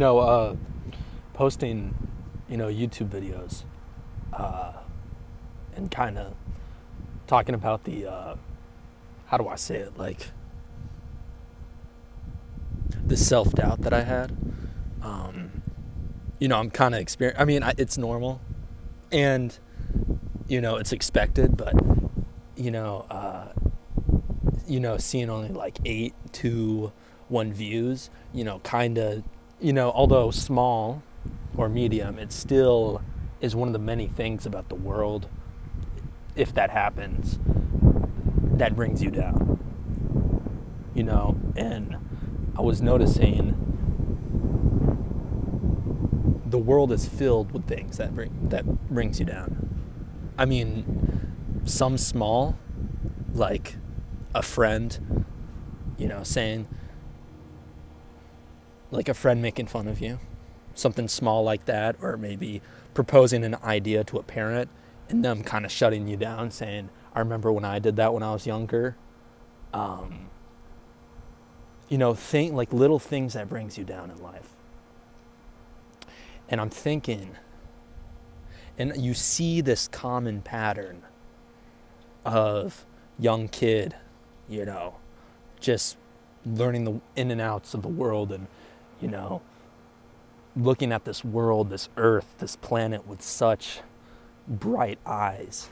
You know, posting, YouTube videos, uh, and kind of talking about how do I say it, like the self doubt that I had. Um, I'm kind of it's normal, and it's expected, but you know, uh, seeing only like 8 to 1 views, kind of, although small or medium, it still is one of the many things about the world, if that happens, that brings you down, and I was noticing the world is filled with things that brings you down. I mean, some small, like a friend, saying, like a friend making fun of you, something small like that, or maybe proposing an idea to a parent and them kind of shutting you down, saying, I remember when I did that when I was younger. Um, think like little things that brings you down in life. And I'm thinking, and you see this common pattern of young kid, just learning the in and outs of the world, and you know looking at this world, this earth, this planet with such bright eyes,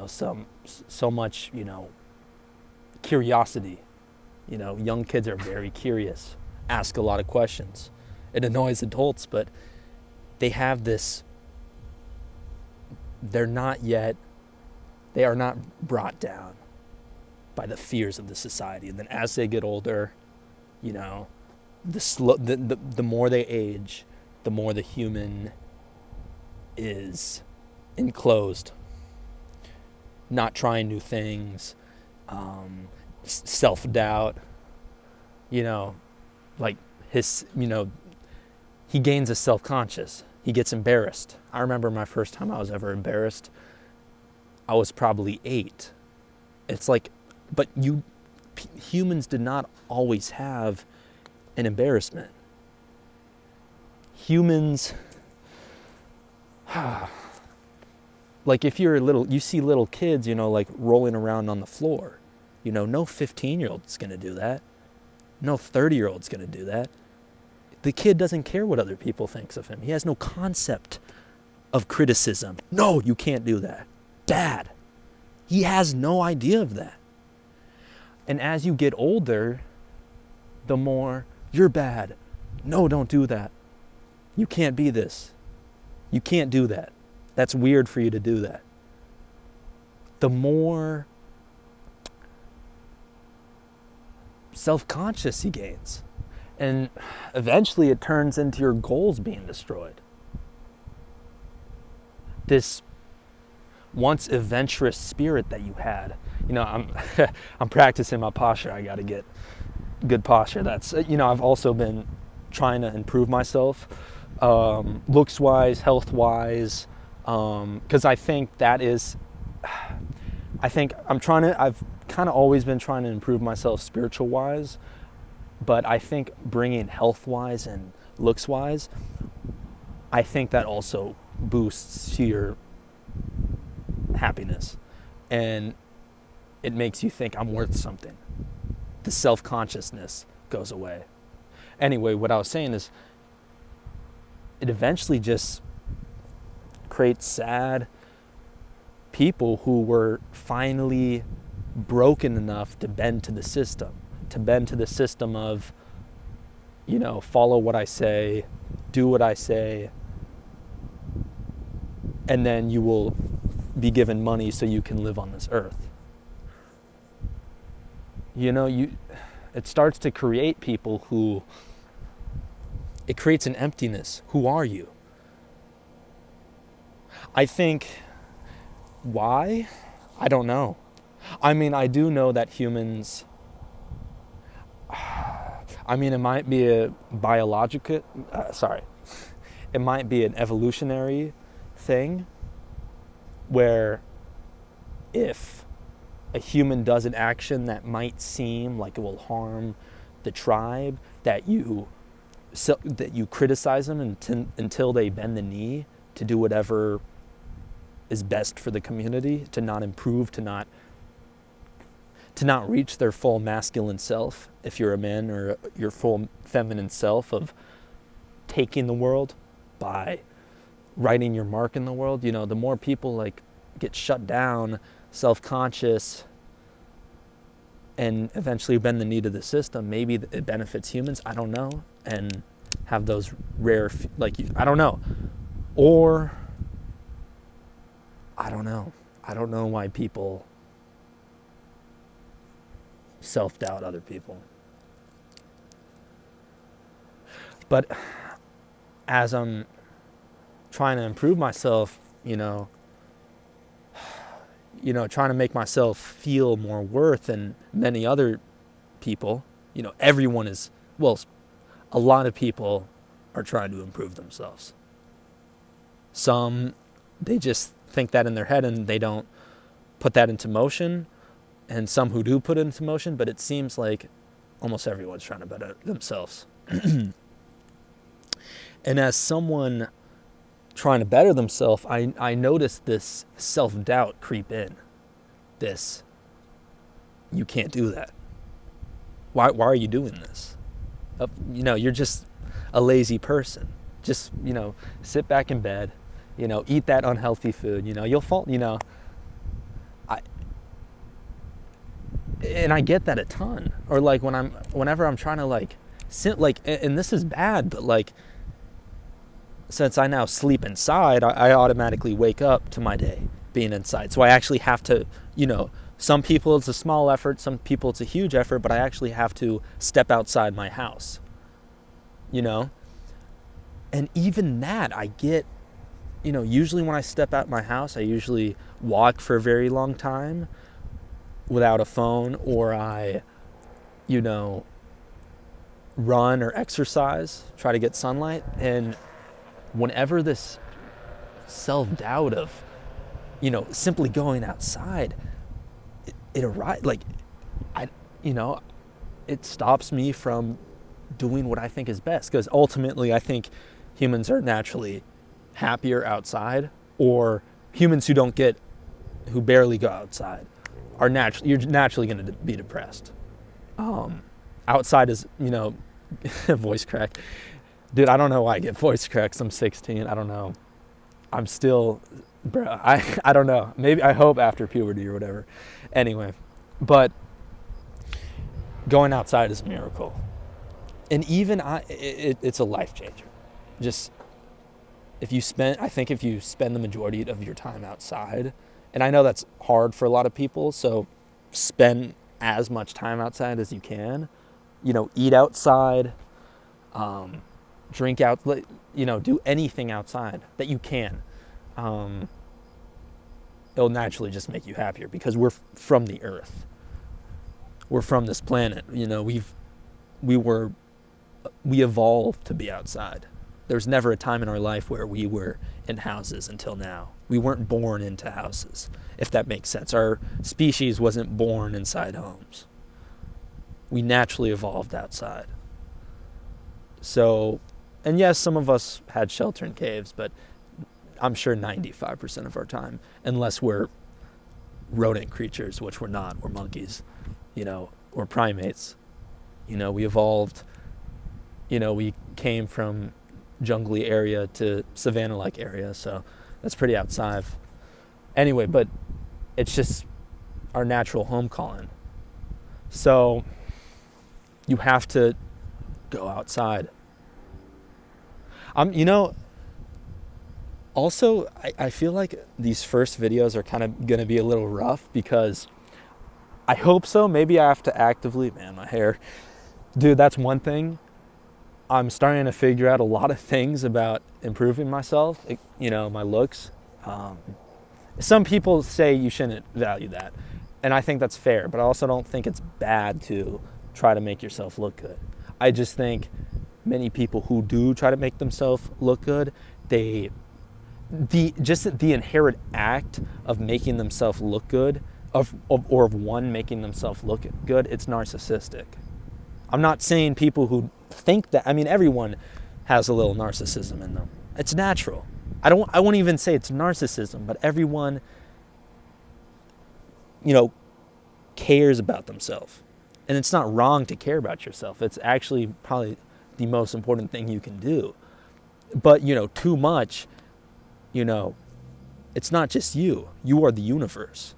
so much, curiosity. Young kids are very curious, ask a lot of questions. It annoys adults, but they have this, they're not yet, they are not brought down by the fears of the society. And then as they get older, the more they age, the more the human is enclosed, not trying new things, self-doubt, like he gains a self-conscious. He gets embarrassed. I remember my first time I was ever embarrassed, I was probably 8. It's like, but humans did not always have an embarrassment. Humans, like if you're you see little kids, like rolling around on the floor. No 15-year-old's going to do that. No 30-year-old's going to do that. The kid doesn't care what other people thinks of him. He has no concept of criticism. No, you can't do that. Bad. He has no idea of that. And as you get older, the more, you're bad. No, don't do that. You can't be this. You can't do that. That's weird for you to do that. The more self-conscious he gains. And eventually it turns into your goals being destroyed. This once adventurous spirit that you had. I'm practicing my posture. I got to get good posture. That's, I've also been trying to improve myself, looks-wise, health-wise, because I think I've kind of always been trying to improve myself spiritual-wise, but I think bringing health-wise and looks-wise, I think that also boosts your happiness, and it makes you think I'm worth something. The self-consciousness goes away. Anyway, what I was saying is, it eventually just creates sad people who were finally broken enough to bend to the system of, follow what I say, do what I say, and then you will be given money so you can live on this earth. It starts to create people who, it creates an emptiness. Who are you? I think, why? I don't know. I do know that humans, it might be a biological, it might be an evolutionary thing where if a human does an action that might seem like it will harm the tribe, that you that you criticize them until they bend the knee to do whatever is best for the community, to not improve, to not reach their full masculine self, if you're a man, or your full feminine self of taking the world by writing your mark in the world. You know, the more people like get shut down, self-conscious, and eventually bend the knee to the system, maybe it benefits humans, I don't know, and have those rare, I don't know. Or, I don't know why people self-doubt other people. But as I'm trying to improve myself, trying to make myself feel more worth than many other people, everyone is, a lot of people are trying to improve themselves. Some, they just think that in their head and they don't put that into motion. And some who do put it into motion, but it seems like almost everyone's trying to better themselves. And as someone trying to better themselves, I noticed this self-doubt creep in. This, you can't do that. Why are you doing this? You're just a lazy person. Just, sit back in bed, eat that unhealthy food, you'll fall, and I get that a ton. Or like whenever I'm trying to and this is bad, but since I now sleep inside, I automatically wake up to my day being inside. So I actually have to, some people it's a small effort, some people it's a huge effort, but I actually have to step outside my house, And even that I get, usually when I step out my house, I usually walk for a very long time without a phone, or I, run or exercise, try to get sunlight. And whenever this self-doubt of, simply going outside, it arrives, it stops me from doing what I think is best. Because ultimately, I think humans are naturally happier outside, or humans who barely go outside you're naturally going to be depressed. Outside is, voice crack. Dude, I don't know why I get voice cracks. I'm 16. I don't know. I'm still, bro, I don't know. Maybe, I hope after puberty or whatever. Anyway, but going outside is a miracle. And even it's a life changer. Just, if you spend the majority of your time outside, and I know that's hard for a lot of people, so spend as much time outside as you can. Eat outside, drink out, do anything outside that you can. It'll naturally just make you happier, because we're from the earth. We're from this planet. We evolved to be outside. There's never a time in our life where we were in houses until now. We weren't born into houses, if that makes sense. Our species wasn't born inside homes. We naturally evolved outside. So, and yes, some of us had shelter in caves, but I'm sure 95% of our time, unless we're rodent creatures, which we're not, we're monkeys, or primates, we evolved, we came from jungly area to savanna-like area, so that's pretty outside. Anyway, but it's just our natural home calling. So you have to go outside. Also, I feel like these first videos are kind of going to be a little rough, because I hope so. Maybe I have to actively, my hair. Dude, that's one thing. I'm starting to figure out a lot of things about improving myself, my looks. Some people say you shouldn't value that, and I think that's fair, but I also don't think it's bad to try to make yourself look good. I just think many people who do try to make themselves look good, the inherent act of making themselves look good, of one making themselves look good, it's narcissistic. I'm not saying people who think that, everyone has a little narcissism in them. It's natural. I won't even say it's narcissism, but everyone, cares about themselves. And it's not wrong to care about yourself. It's actually probably the most important thing you can do. But, too much, it's not just you. You are the universe.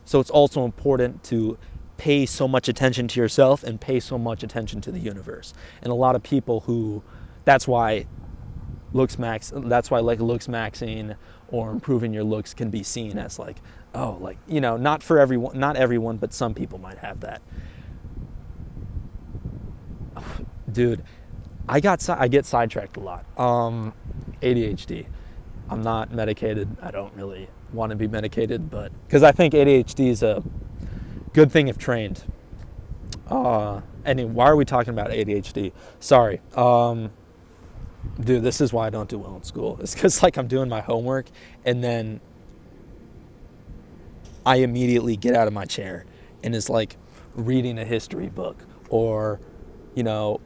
So it's also important to pay so much attention to yourself and pay so much attention to the universe. And a lot of people that's why looks maxing or improving your looks can be seen as not for everyone, not everyone, but some people might have that. Dude, I get sidetracked a lot. ADHD. I'm not medicated. I don't really want to be medicated, but because I think ADHD is a good thing if trained. Anyway, why are we talking about ADHD? Sorry. Dude, this is why I don't do well in school. It's because I'm doing my homework and then I immediately get out of my chair and it's reading a history book or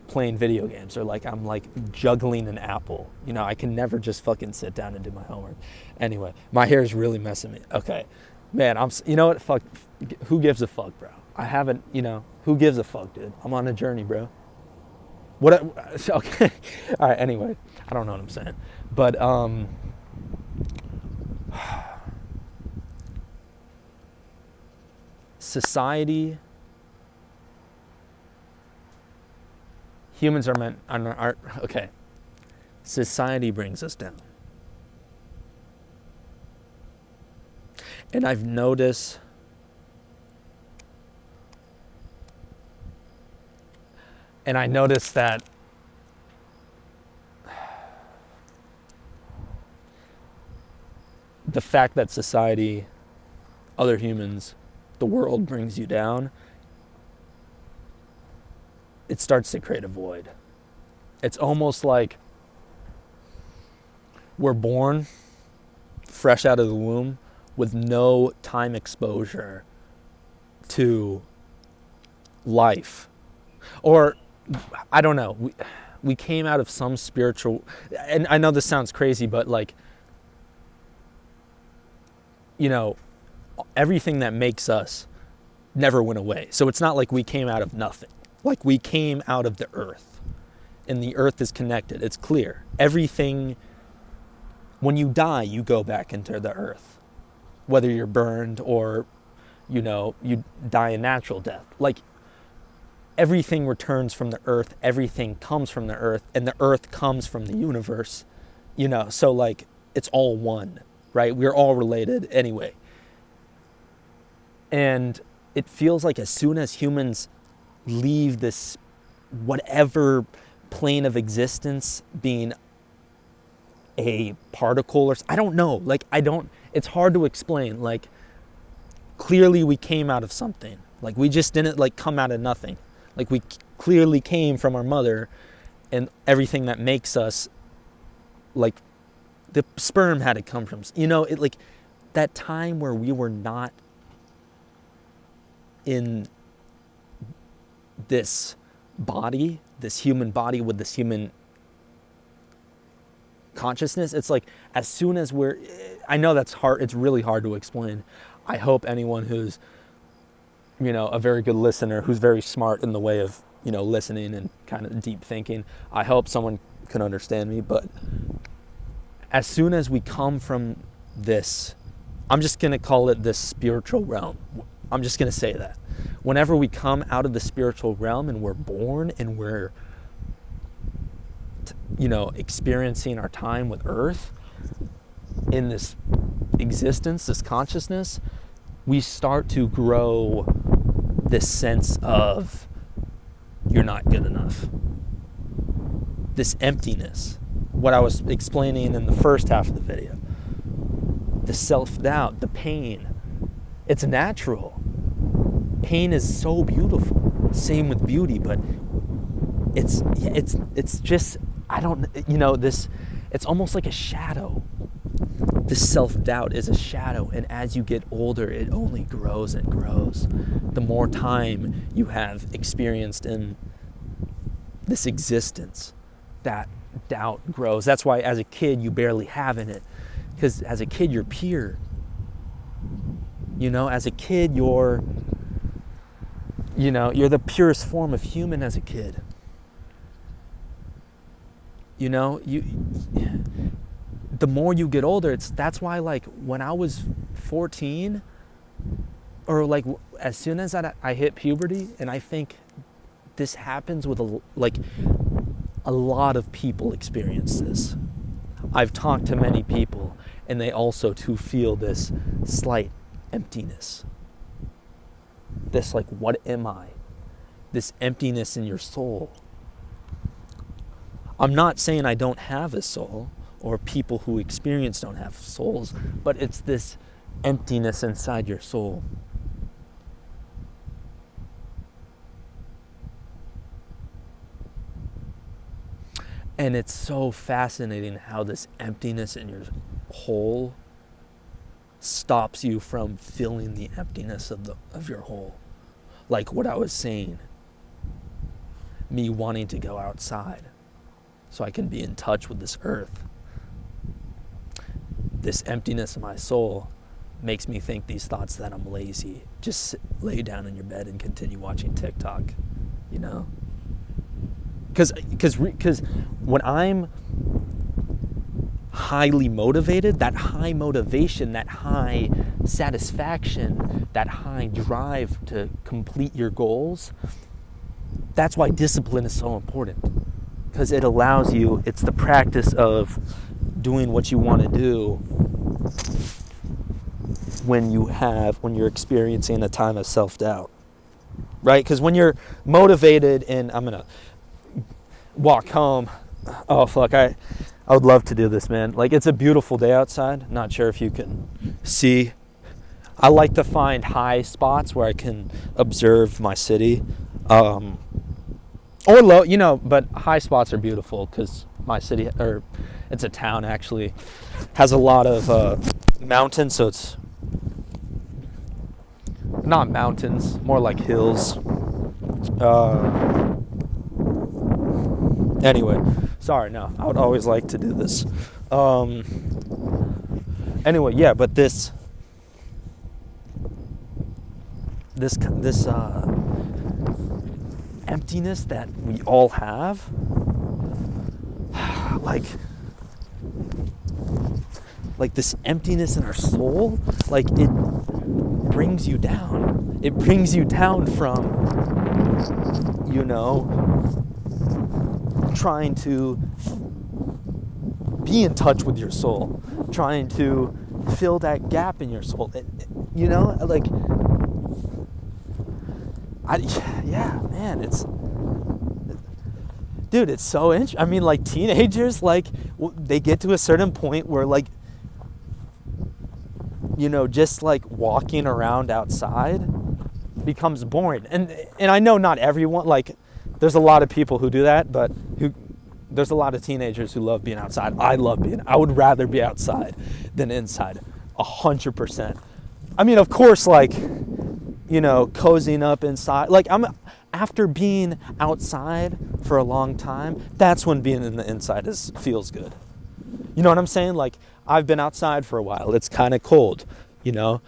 playing video games, or I'm juggling an apple. I can never just fucking sit down and do my homework. Anyway, my hair is really messing me. Okay, man, you know what? Fuck, who gives a fuck, bro? I haven't, who gives a fuck, dude? I'm on a journey, bro. Okay, all right. Anyway, I don't know what I'm saying, but society. Humans are okay. Society brings us down. And I've noticed that the fact that society, other humans, the world brings you down, it starts to create a void. It's almost like we're born fresh out of the womb with no time exposure to life. Or, I don't know, we came out of some spiritual, and I know this sounds crazy, but everything that makes us never went away. So it's not like we came out of nothing. We came out of the earth, and the earth is connected. It's clear. Everything, when you die, you go back into the earth, whether you're burned or, you die a natural death. Everything returns from the earth. Everything comes from the earth, and the earth comes from the universe, so it's all one, right? We're all related anyway. And it feels like as soon as humans leave this whatever plane of existence, being a particle or I don't know, it's hard to explain. Clearly we came out of something. We just didn't come out of nothing. We clearly came from our mother, and everything that makes us, the sperm had to come from, that time where we were not in this body, this human body with this human consciousness. It's as soon as I know that's hard, it's really hard to explain. I hope anyone who's, a very good listener, who's very smart in the way of, listening and kind of deep thinking, I hope someone can understand me. But as soon as we come from this, I'm just going to call it this spiritual realm. I'm just going to say that. Whenever we come out of the spiritual realm and we're born and we're, experiencing our time with Earth in this existence, this consciousness, we start to grow this sense of you're not good enough. This emptiness. What I was explaining in the first half of the video. The self-doubt, the pain. It's natural. Pain is so beautiful. Same with beauty, but it's just, it's almost like a shadow. This self-doubt is a shadow, and as you get older, it only grows and grows. The more time you have experienced in this existence, that doubt grows. That's why as a kid you barely have in it, because as a kid you're pure. You know, as a kid you're the purest form of human as a kid. You know, the more you get older, that's why, like, when I was 14, or like as soon as I hit puberty, and I think this happens with a lot of people experience this. I've talked to many people, and they also too feel this slight emptiness. This, like, what am I? This emptiness in your soul. I'm not saying I don't have a soul, or people who experience don't have souls, but it's this emptiness inside your soul. And it's so fascinating how this emptiness in your whole stops you from filling the emptiness of your whole. Like what I was saying, me wanting to go outside so I can be in touch with this earth. This emptiness in my soul makes me think these thoughts that I'm lazy. Just lay down in your bed and continue watching TikTok, you know? Because when I'm highly motivated, that high motivation, that high satisfaction, that high drive to complete your goals, that's why discipline is so important. Because it allows you, it's the practice of doing what you want to do when you're experiencing a time of self-doubt, right? Because when you're motivated, and I'm going to walk home. Oh, fuck, I would love to do this, man. Like, it's a beautiful day outside. Not sure if you can see. I like to find high spots where I can observe my city. Or low, you know, but high spots are beautiful because my city, or it's a town actually, has a lot of mountains, so it's not mountains, more like hills. Anyway, sorry, no, I would always like to do this. Anyway, yeah, but this emptiness that we all have, like this emptiness in our soul, like it brings you down. It brings you down from, you know, trying to be in touch with your soul, trying to fill that gap in your soul. You know, like, yeah, man, it's so interesting. I mean, like, teenagers, like, they get to a certain point where, like, you know, just like walking around outside becomes boring. And I know not everyone, like, there's a lot of people who do that, but there's a lot of teenagers who love being outside. I would rather be outside than inside, 100%. I mean, of course, like, you know, cozying up inside, like, after being outside for a long time, that's when being in the inside feels good. You know what I'm saying? Like, I've been outside for a while. It's kind of cold, you know,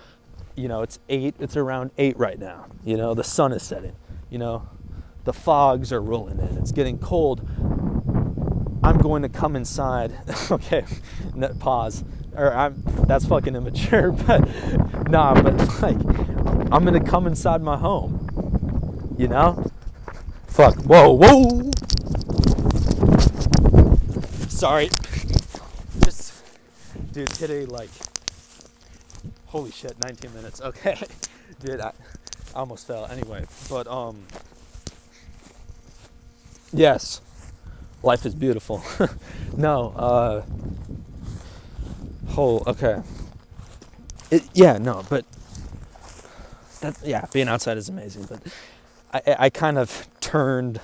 it's around 8 right now. You know, the sun is setting, you know, the fogs are rolling in. It's getting cold. I'm going to come inside. Okay, pause. That's fucking immature, but nah, but like, I'm going to come inside my home, you know? Fuck, whoa. Sorry. Just, dude, today, like, holy shit, 19 minutes. Okay, dude, I almost fell. Anyway, but, yes, life is beautiful. No, okay. Being outside is amazing, but I kind of turned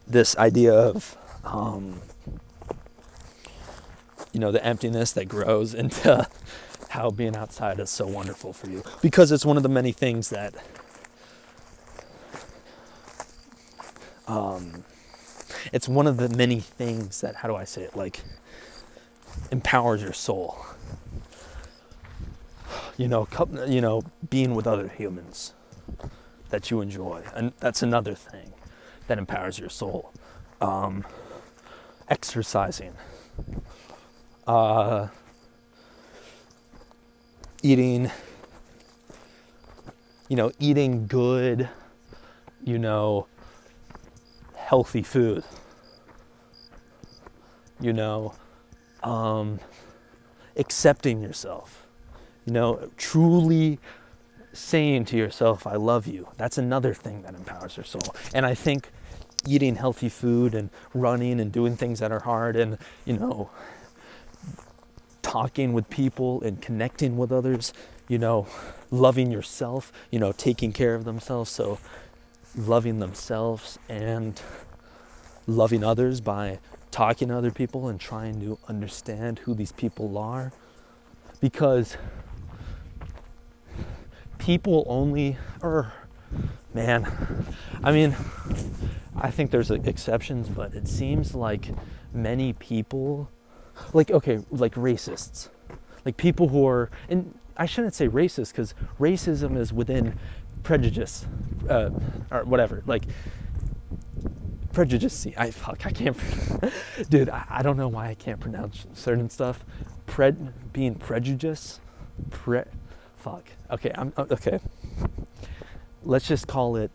this idea of, you know, the emptiness that grows into how being outside is so wonderful for you, because it's one of the many things that it's one of the many things that, how do I say it, like, empowers your soul. Being with other humans that you enjoy, and that's another thing that empowers your soul. Exercising, eating good, healthy food, accepting yourself, truly saying to yourself, I love you. That's another thing that empowers your soul. And I think eating healthy food and running and doing things that are hard and, talking with people and connecting with others, loving yourself, taking care of themselves. So loving themselves and loving others by talking to other people and trying to understand who these people are. Because people only, I think there's exceptions, but it seems like many people, like racists, like people who are, and I shouldn't say racist because racism is within prejudice, or whatever, like prejudice. I can't, dude, I don't know why I can't pronounce certain stuff. Being prejudice, okay, okay. Let's just call it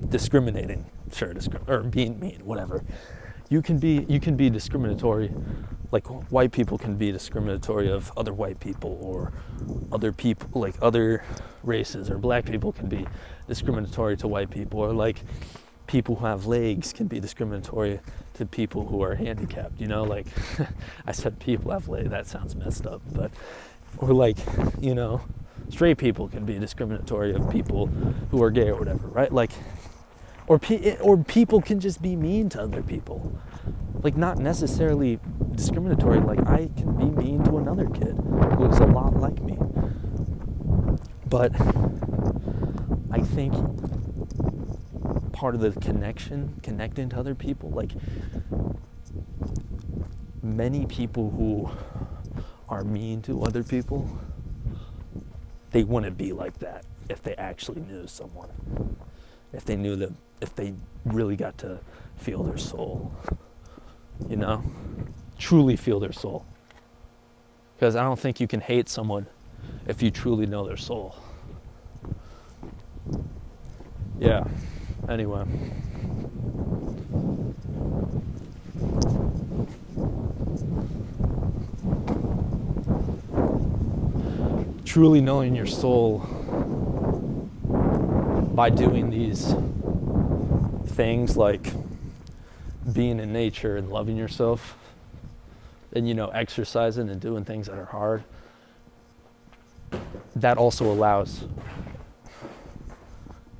discriminating, sure, or being mean, whatever. You can be discriminatory, like white people can be discriminatory of other white people, or other people, like other races, or black people can be discriminatory to white people, or like people who have legs can be discriminatory to people who are handicapped, like I said people have legs, that sounds messed up, but, or like, straight people can be discriminatory of people who are gay or whatever, right? Like, or people can just be mean to other people. Like, not necessarily discriminatory. Like, I can be mean to another kid who's a lot like me. But I think part of the connecting to other people, like, many people who are mean to other people, they wouldn't be like that if they actually knew someone. If they knew them, if they really got to feel their soul, truly feel their soul. Because I don't think you can hate someone if you truly know their soul. Yeah, anyway. Truly knowing your soul by doing these things like being in nature and loving yourself, and exercising and doing things that are hard, that also allows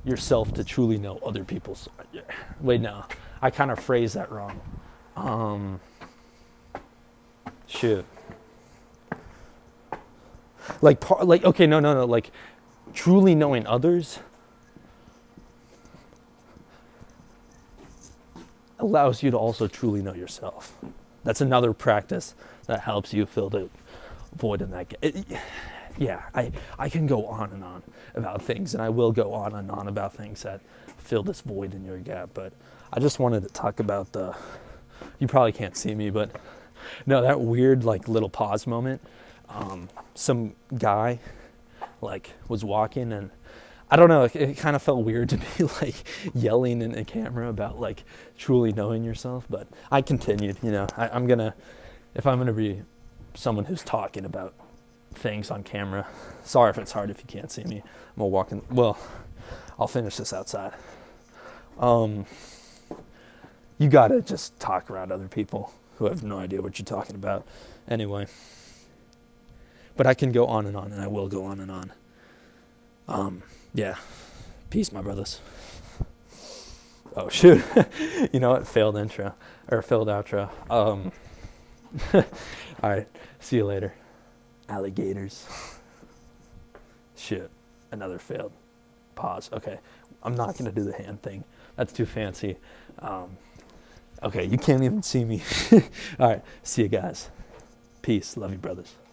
yourself to truly know other people's. Wait, no, I kind of phrased that wrong. Okay, no, like truly knowing others allows you to also truly know yourself. That's another practice that helps you fill the void in that. Yeah, I can go on and on about things, and I will go on and on about things that fill this void in your gap, but I just wanted to talk about you probably can't see me, but no, that weird like little pause moment. Some guy like was walking, and I don't know, it kind of felt weird to be like yelling in a camera about like truly knowing yourself, but I continued, I'm gonna, if I'm gonna be someone who's talking about things on camera, sorry if it's hard if you can't see me, I'm gonna walk in, well, I'll finish this outside. You gotta just talk around other people who have no idea what you're talking about anyway. But I can go on, and I will go on and on. Yeah. Peace, my brothers. Oh, shoot. You know what? Failed outro. All right. See you later. Alligators. Shit. Another failed pause. Okay. I'm not going to do the hand thing. That's too fancy. Okay, you can't even see me. All right, see you guys. Peace. Love you, brothers.